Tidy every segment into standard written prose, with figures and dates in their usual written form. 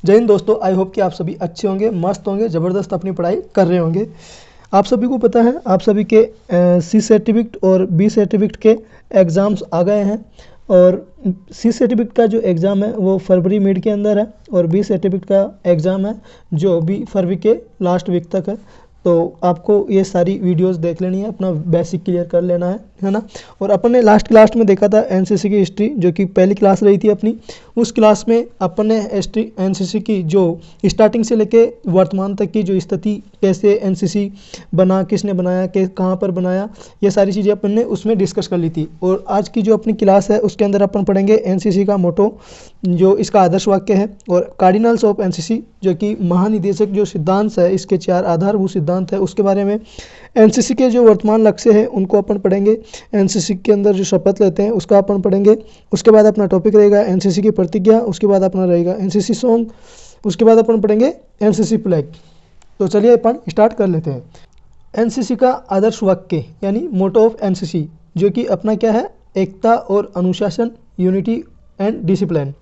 जय हिंद दोस्तों, I hope कि आप सभी अच्छे होंगे, मस्त होंगे, ज़बरदस्त अपनी पढ़ाई कर रहे होंगे। आप सभी को पता है आप सभी के सी सर्टिफिकेट और बी सर्टिफिकेट के एग्ज़ाम्स आ गए हैं। और सी सर्टिफिकेट का जो एग्ज़ाम है वो फरवरी मिड के अंदर है और बी सर्टिफिकेट का एग्ज़ाम है जो भी फरवरी के लास्ट वीक तक है। तो आपको ये सारी वीडियोस देख लेनी है, अपना बेसिक क्लियर कर लेना है ना। और अपन ने लास्ट क्लास में देखा था एनसीसी की हिस्ट्री, जो कि पहली क्लास रही थी अपनी। उस क्लास में अपन ने हिस्ट्री एनसीसी की जो स्टार्टिंग से लेके वर्तमान तक की जो स्थिति, कैसे एनसीसी बना, किसने बनाया, कहाँ पर बनाया, ये सारी चीज़ें अपन ने उसमें डिस्कस कर ली थी। और आज की जो अपनी क्लास है उसके अंदर अपन पढ़ेंगे एनसीसी का मोटो, जो इसका आदर्श वाक्य है, और कार्डिनल्स ऑफ एनसीसी, जो कि महानिदेशक जो सिद्धांत है, इसके 4 आधारभूत सिद्धांत है उसके बारे में। एनसीसी के जो वर्तमान लक्ष्य है उनको अपन पढ़ेंगे। एनसीसी के अंदर जो शपथ लेते हैं उसका अपन पढ़ेंगे। उसके बाद अपना टॉपिक रहेगा एनसीसी की प्रतिज्ञा, उसके बाद अपना रहेगा एनसीसी सॉन्ग, उसके बाद अपन पढ़ेंगे एनसीसी फ्लैग। तो चलिए अपन स्टार्ट कर लेते हैं। एनसीसी का आदर्श वाक्य यानी मोटो ऑफ एनसीसी, जो कि अपना क्या है, एकता और अनुशासन, यूनिटी एंड डिसिप्लिन।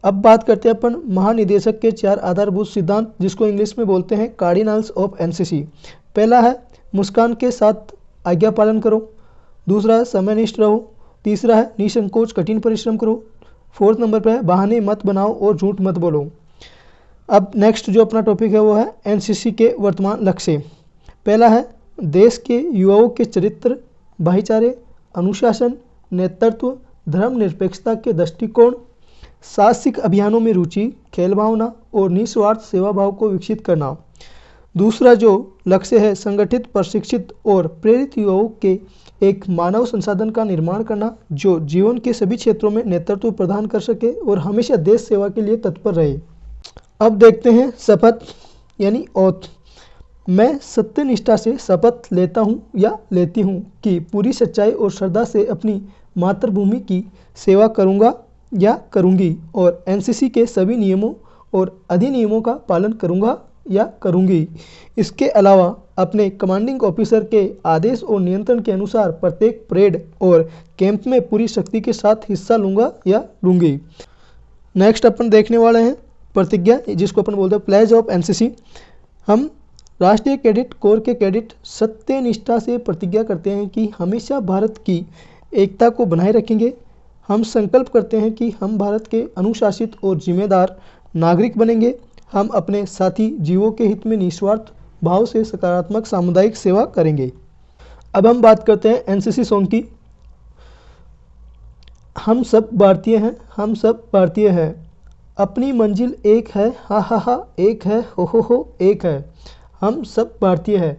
अब बात करते हैं अपन महानिदेशक के 4 आधारभूत सिद्धांत, जिसको इंग्लिश में बोलते हैं कार्डिनल्स ऑफ एनसीसी। पहला है मुस्कान के साथ आज्ञा पालन करो। दूसरा है समयनिष्ठ रहो। तीसरा है निसंकोच कठिन परिश्रम करो। 4th नंबर पर है बहाने मत बनाओ और झूठ मत बोलो। अब नेक्स्ट जो अपना टॉपिक है वो है एनसीसी के वर्तमान लक्ष्य। पहला है देश के युवाओं के चरित्र, भाईचारे, अनुशासन, नेतृत्व, धर्मनिरपेक्षता के दृष्टिकोण, साहसिक अभियानों में रुचि, खेल भावना और निस्वार्थ सेवा भाव को विकसित करना। दूसरा जो लक्ष्य है संगठित, प्रशिक्षित और प्रेरित युवाओं के एक मानव संसाधन का निर्माण करना, जो जीवन के सभी क्षेत्रों में नेतृत्व प्रदान कर सके और हमेशा देश सेवा के लिए तत्पर रहे। अब देखते हैं शपथ यानी ओथ। मैं सत्यनिष्ठा से शपथ लेता हूँ या लेती हूँ कि पूरी सच्चाई और श्रद्धा से अपनी मातृभूमि की सेवा करूँगा या करूँगी और एनसीसी के सभी नियमों और अधिनियमों का पालन करूँगा या करूँगी। इसके अलावा अपने कमांडिंग ऑफिसर के आदेश और नियंत्रण के अनुसार प्रत्येक परेड और कैंप में पूरी शक्ति के साथ हिस्सा लूँगा या लूँगी। नेक्स्ट अपन देखने वाले हैं प्रतिज्ञा, जिसको अपन बोलते हैं प्लेज ऑफ एनसीसी। हम राष्ट्रीय कैडेट कोर के कैडेट सत्यनिष्ठा से प्रतिज्ञा करते हैं कि हमेशा भारत की एकता को बनाए रखेंगे। हम संकल्प करते हैं कि हम भारत के अनुशासित और जिम्मेदार नागरिक बनेंगे। हम अपने साथी जीवों के हित में निस्वार्थ भाव से सकारात्मक सामुदायिक सेवा करेंगे। अब हम बात करते हैं एनसीसी सॉन्ग की। हम सब भारतीय हैं, हम सब भारतीय हैं, अपनी मंजिल एक है, हा हा हा एक है, हो एक है। हम सब भारतीय हैं,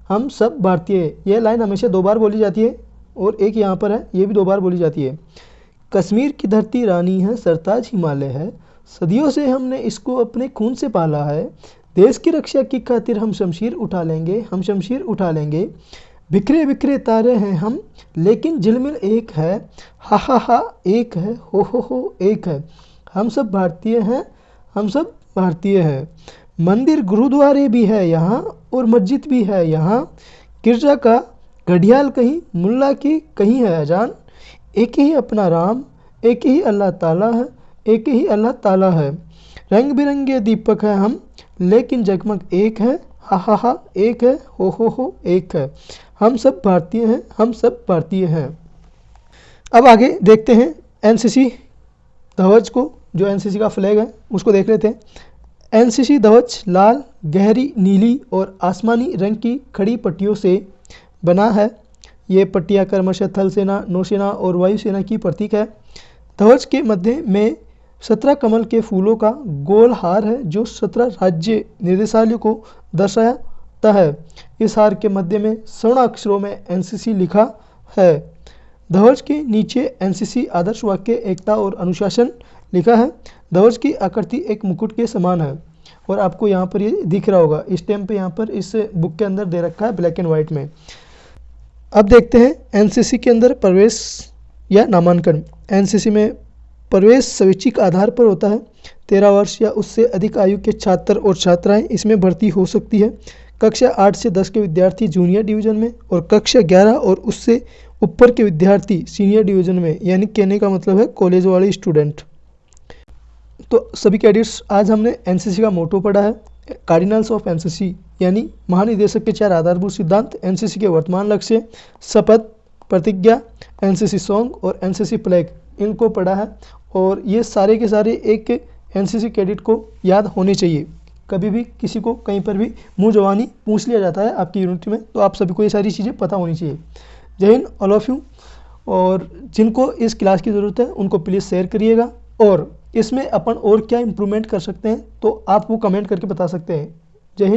हम सब भारतीय। यह लाइन हमेशा 2 बार बोली जाती है और एक यहाँ पर है, ये भी 2 बार बोली जाती है। कश्मीर की धरती रानी है, सरताज हिमालय है, सदियों से हमने इसको अपने खून से पाला है। देश की रक्षा की खातिर हम शमशीर उठा लेंगे, हम शमशीर उठा लेंगे। बिखरे बिखरे तारे हैं हम, लेकिन झिलमिल एक है, हा एक है, हो एक है। हम सब भारतीय हैं, हम सब भारतीय हैं। मंदिर गुरुद्वारे भी है यहाँ और मस्जिद भी है यहाँ। गिरजा का घड़ियाल कहीं, मुल्ला की कहीं है अजान। एक ही अपना राम, एक ही अल्लाह ताला है, एक ही अल्लाह ताला है। रंग बिरंगे दीपक है हम, लेकिन जगमग एक है, हा एक है, हो एक है। हम सब भारतीय हैं, हम सब भारतीय हैं। अब आगे देखते हैं एनसीसी ध्वज को, जो एनसीसी का फ्लैग है उसको देख लेते हैं। एनसीसी ध्वज लाल, गहरी नीली और आसमानी रंग की खड़ी पट्टियों से बना है। ये पट्टियाँ क्रमशः थल सेना, नौसेना और वायुसेना की प्रतीक है। ध्वज के मध्य में 17 कमल के फूलों का गोल हार है, जो 17 राज्य निर्देशालयों को दर्शाता है। इस हार के मध्य में स्वर्ण अक्षरों में एनसीसी लिखा है। ध्वज के नीचे एनसीसी आदर्श वाक्य एकता और अनुशासन लिखा है। ध्वज की आकृति एक मुकुट के समान है और आपको यहाँ पर ये दिख रहा होगा, इस टाइम पे यहाँ पर इस बुक के अंदर दे रखा है ब्लैक एंड वाइट में। अब देखते हैं एनसीसी के अंदर प्रवेश या नामांकन। एनसीसी में प्रवेश स्वैच्छिक आधार पर होता है। 13 वर्ष या उससे अधिक आयु के छात्र और छात्राएं इसमें भर्ती हो सकती है। कक्षा 8 से 10 के विद्यार्थी जूनियर डिवीज़न में और कक्षा 11 और उससे ऊपर के विद्यार्थी सीनियर डिवीज़न में, यानी कहने का मतलब है कॉलेज वाले स्टूडेंट। तो सभी कैडेट्स, आज हमने एनसीसी का मोटो पढ़ा है, कार्डिनल्स ऑफ एनसीसी, यानी महानिदेशक के 4 आधारभूत सिद्धांत, एनसीसी के वर्तमान लक्ष्य, शपथ, प्रतिज्ञा, एनसीसी सॉन्ग और एनसीसी फ्लैग, इनको पढ़ा है। और ये सारे के सारे एक एनसीसी कैडेट को याद होने चाहिए। कभी भी किसी को कहीं पर भी मुँह जवानी पूछ लिया जाता है आपकी यूनिट में, तो आप सभी को ये सारी चीज़ें पता होनी चाहिए। जय हिंद ऑल ऑफ यू। और जिनको इस क्लास की ज़रूरत है उनको प्लीज़ शेयर करिएगा, और इसमें अपन और क्या इम्प्रूवमेंट कर सकते हैं तो आप वो कमेंट करके बता सकते हैं। जय हिंद।